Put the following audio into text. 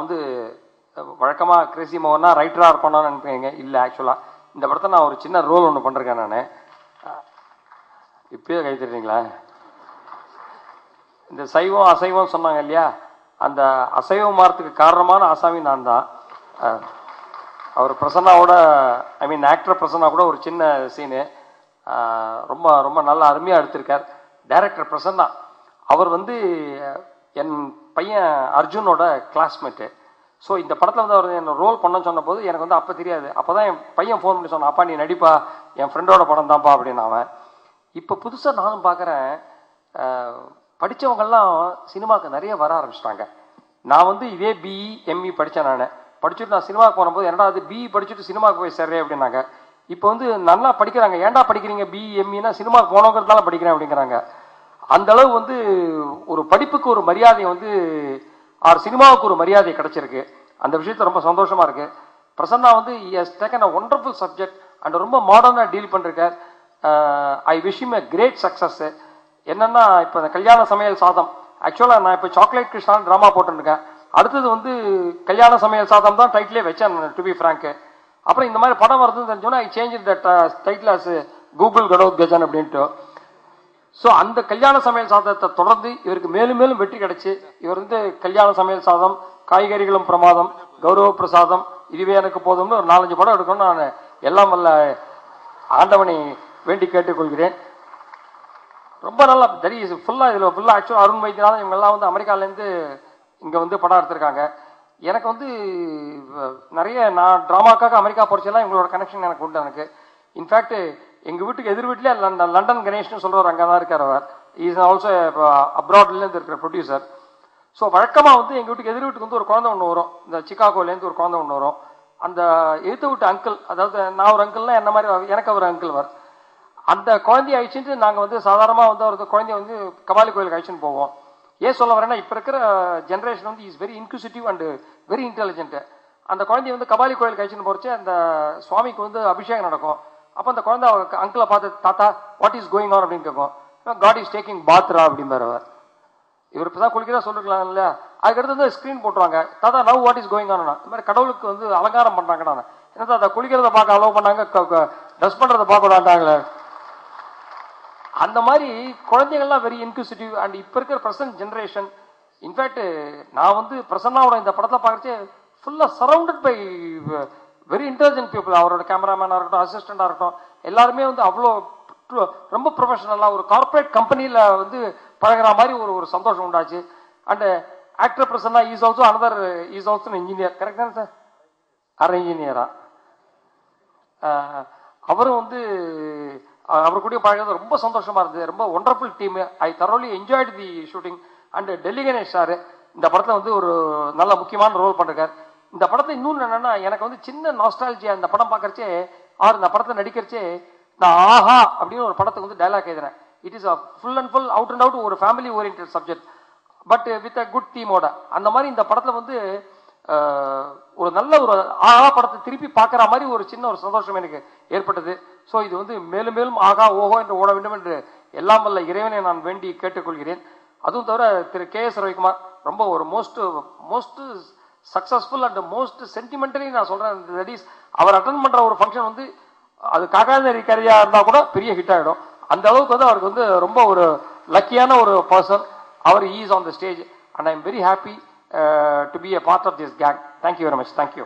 நான் வந்து வழக்கமாக கிரேசி மோகனா ரைட்டராக இருப்பானு நினைப்பீங்க. இல்லை, ஆக்சுவலாக இந்த படத்தை நான் ஒரு சின்ன ரோல் ஒன்று பண்ணிருக்கேன். நான் இப்பயே கை தருறீங்களா? இந்த சைவம் அசைவம் சொன்னாங்க இல்லையா, அந்த அசைவம் மாறத்துக்கு காரணமான ஆசாமி நான் தான். அவர் பிரசன்னாவோட, ஐ மீன் ஆக்டர் பிரசன்னா கூட ஒரு சின்ன சீனு ரொம்ப ரொம்ப நல்லா அருமையாக எடுத்திருக்கார் டைரக்டர் பிரசன்னா. அவர் வந்து என் பையன் அர்ஜுனோட கிளாஸ்மேட்டு. ஸோ இந்த படத்தில் வந்து அவர் என்ன ரோல் பண்ண சொன்ன போது எனக்கு வந்து அப்போ தெரியாது. அப்போ தான் என் பையன் ஃபோன் பண்ணி சொன்னான், அப்பா நீ நடிப்பா, என் ஃப்ரெண்டோட படம் தான்ப்பா அப்படின்னு. அவன் இப்போ புதுசாக நானும் பார்க்குறேன், படித்தவங்கெல்லாம் சினிமாவுக்கு நிறைய வர ஆரம்பிச்சிட்டாங்க. நான் வந்து இதே பிஇ எம்இ படித்தேன். நான் படிச்சுட்டு நான் சினிமாவுக்கு போனபோது என்னடா அது பிஇ படிச்சுட்டு சினிமாவுக்கு போய் சேர்றேன் அப்படின்னாங்க. இப்போ வந்து நல்லா படிக்கிறாங்க. ஏன்டா படிக்கிறீங்க பிஇ எம்இனா? சினிமாவுக்கு போனவங்கிறதால படிக்கிறேன் அப்படிங்கிறாங்க. அந்த அளவு வந்து ஒரு படிப்புக்கு ஒரு மரியாதை வந்து சினிமாவுக்கு ஒரு மரியாதை கிடைச்சிருக்கு. அந்த விஷயத்துல ரொம்ப சந்தோஷமா இருக்கு. பிரசன்னா வந்து has taken a wonderful subject and ரொம்ப மாடர்னா டீல் பண்ணிருக்கார். I wish him a great success. என்னன்னா இப்போ இந்த கல்யாண சமையல் சாதம், ஆக்சுவலா நான் இப்போ சாக்லேட் கிருஷ்ணா டிராமா போட்டுருக்கேன். அடுத்தது வந்து கல்யாண சமையல் சாதம் தான் டைட்டிலே வச்சேன், டு பி ஃப்ராங்க். அப்புறம் இந்த மாதிரி படம் வருதுன்னு தெரிஞ்சோன்னா I change that title as Google கடவுத் கஜன் அப்படின்ட்டு. ஸோ அந்த கல்யாண சமையல் சாதத்தை தொடர்ந்து இவருக்கு மேலும் மேலும் வெற்றி கிடைச்சி, இவர் வந்து கல்யாண சமையல் சாதம், காய்கறிகளும் பிரமாதம், கௌரவ பிரசாதம், இதுவே எனக்கு போதும்னு ஒரு 4-5 படம் எடுக்கணும்னு நான் எல்லாம் வல்ல ஆண்டவனை வேண்டி கேட்டுக்கொள்கிறேன். ரொம்ப நல்லா தட் இஸ் ஃபுல்லாக இதில் ஃபுல்லாக ஆக்சுவலாக அருண் வைத்தியநாதன் இவங்கெல்லாம் வந்து அமெரிக்காவிலேருந்து இங்கே வந்து படம் எடுத்திருக்காங்க. எனக்கு வந்து நிறைய நான் ட்ராமாக்காக அமெரிக்கா போகிறச்செல்லாம் இவங்களோட கனெக்ஷன் எனக்கு உண்டு. எனக்கு இன்ஃபேக்ட் எங்கள் வீட்டுக்கு எதிர் வீட்டிலே லண்டன் கணேஷ்னு சொல்கிறவர் அங்கே தான் இருக்கார். அவர் இஸ் ஆல்சோ அப்ராட்லேருந்து இருக்கிற ப்ரொடியூசர். ஸோ வழக்கமாக வந்து எங்கள் வீட்டுக்கு எதிர் வீட்டுக்கு வந்து ஒரு குழந்தை ஒன்று வரும், இந்த சிகாகோலேருந்து ஒரு குழந்தை ஒன்று வரும். அந்த எழுத்து விட்டு அங்கிள், அதாவது நான் ஒரு அங்கிள்னா என்ன மாதிரி எனக்கு அவர் அங்கிள் வர். அந்த குழந்தைய அழிச்சுட்டு நாங்கள் வந்து சாதாரணமாக வந்து ஒரு குழந்தைய வந்து கபாலி கோயிலுக்கு அழிச்சுன்னு போவோம். ஏன் சொல்ல வரேன்னா, இப்போ இருக்கிற ஜென்ரேஷன் வந்து is very inquisitive and very intelligent. அந்த குழந்தைய வந்து கபாலி கோயிலுக்கு அழிச்சுன்னு போகிறச்சு அந்த சுவாமிக்கு வந்து அபிஷேகம் நடக்கும். அப்போ அந்த குழந்தை அங்கிளை பார்த்து, தாத்தா வாட் இஸ் கோயிங் ஆன் அப்படின்னு கேட்கும். காட் இஸ் டேக்கிங் பாத்ரா அப்படிம்பார் அவர். இவர் இப்போ தான் குளிக்கிறா சொல்லிருக்கலாம் இல்லையா. அதுக்கடுத்து வந்து ஸ்க்ரீன் போட்டுருவாங்க, தாத்தா now what is going on. இந்த மாதிரி கடவுளுக்கு வந்து அலங்காரம் பண்ணுறாங்கடா. என்ன தாத்தா குளிக்கிறத பார்க்க அலோவ் பண்ணாங்க, ட்ரெஸ் பண்ணுறதை பார்க்க விடாண்டாங்களே. அந்த மாதிரி குழந்தைகள்லாம் வெரி இன்க்யூசிட்டிவ் அண்ட் இப்போ இருக்கிற ப்ரெசன்ட் ஜென்ரேஷன். இன்ஃபேக்ட் நான் வந்து பிரசன்னாவோட இந்த படத்தை பார்க்குறச்சே ஃபுல்லாக surrounded by very intelligent people. அவரோட கேமராமேனாக இருக்கட்டும், அசிஸ்டண்டாக இருக்கட்டும், எல்லாருமே வந்து அவ்வளோ ரொம்ப ப்ரொஃபஷனலாக ஒரு கார்பரேட் கம்பெனியில் வந்து பழகிற மாதிரி ஒரு சந்தோஷம் உண்டாச்சு. And actor Prasanna is also another is also engineer. Correct தானே சார்? அரை இன்ஜினியரா அவரும் வந்து அவர் கூட பழகிறது ரொம்ப சந்தோஷமா இருந்தது. ரொம்ப wonderful team. I தரோலி enjoyed the shooting. And Delhi Ganesh sir இந்த படத்தில் வந்து ஒரு நல்ல முக்கியமான ரோல் பண்ணிருக்கார். இந்த படத்தை இன்னொன்று என்னன்னா, எனக்கு வந்து சின்ன நாஸ்டாலஜியா இந்த படம் பார்க்கறச்சே இந்த படத்தை நடிக்கிறச்சே நான் ஆஹா அப்படின்னு ஒரு படத்துக்கு வந்து டைலாக் எழுதுறேன். It is full and full out and out ஒரு family oriented subject, but with a good டீமோட. அந்த மாதிரி இந்த படத்தில் வந்து ஒரு நல்ல ஒரு ஆஹா படத்தை திருப்பி பார்க்குற மாதிரி ஒரு சின்ன ஒரு சந்தோஷம் எனக்கு ஏற்பட்டது. ஸோ இது வந்து மேலும் மேலும் ஆகா ஓஹோ என்று ஓட வேண்டும் என்று எல்லாம் வல்ல இறைவனை நான் வேண்டி கேட்டுக்கொள்கிறேன். அதுவும் தவிர திரு KS ரவிக்குமார் ரொம்ப ஒரு most successful and most sentimentally நான் சொல்றேன். தட் இஸ் அவர் அட்டன் பண்ற ஒரு ஃபங்க்ஷன் வந்து அது காக்காதேரி கரையா இருந்தா கூட பெரிய ஹிட் ஆகிடும். அந்த அளவுக்கு வந்து அவருக்கு வந்து ரொம்ப ஒரு லக்கியான ஒரு பர்சன். அவர் is on the stage and I am very happy to be a part of this gang. Thank you very much. Thank you.